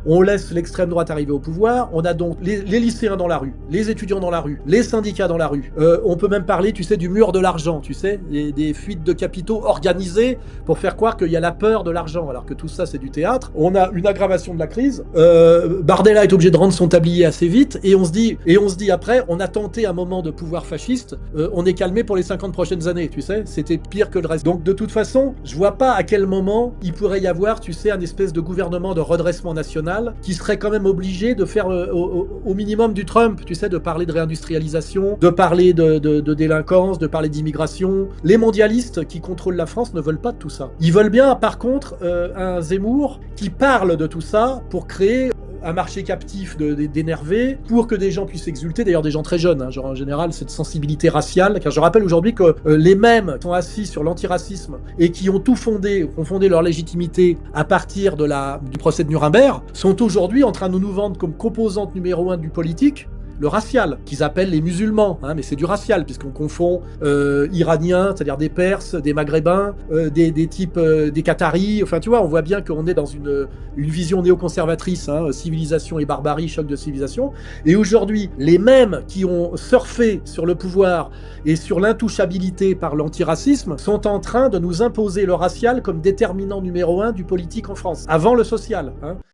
on laisse l'extrême droite arriver au pouvoir, on a donc les lycéens dans la rue, les étudiants dans la rue, les syndicats dans la rue. On peut même parler, tu sais, du mur de l'argent, tu sais, des fuites de capitaux organisées pour faire croire qu'il y a la peur de l'argent, alors que tout ça c'est du théâtre. On a une aggravation de la crise. Bardella est obligé de rendre son tablier assez vite, et on se dit après, on a tenté un moment de pouvoir fasciste, on est calmé pour les 50 prochaines années, tu sais, c'était pire que le reste. Donc de toute façon, je vois pas à quel moment il pourrait y avoir, tu sais, un espèce de gouvernement de redressement national qui serait quand même obligé de faire au minimum du Trump, tu sais, de parler de réindustrialisation, de parler de délinquance, de parler d'immigration. Les mondialistes qui contrôlent la France ne veulent pas de tout ça. Ils veulent bien, par contre, un Zemmour qui parle de tout ça pour créer un marché captif d'énervés pour que des gens puissent exulter, d'ailleurs des gens très jeunes, hein, genre en général cette sensibilité raciale, car je rappelle aujourd'hui que les mêmes sont assis sur l'antiracisme et qui ont ont fondé leur légitimité à partir du procès de Nuremberg, sont aujourd'hui en train de nous vendre comme composante numéro 1 du politique le racial, qu'ils appellent les musulmans, hein, mais c'est du racial, puisqu'on confond iraniens, c'est-à-dire des Perses, des Maghrébins, des types, des Qataris, enfin tu vois, on voit bien qu'on est dans une vision néoconservatrice, hein, civilisation et barbarie, choc de civilisation, et aujourd'hui, les mêmes qui ont surfé sur le pouvoir et sur l'intouchabilité par l'antiracisme sont en train de nous imposer le racial comme déterminant numéro 1 du politique en France, avant le social, hein.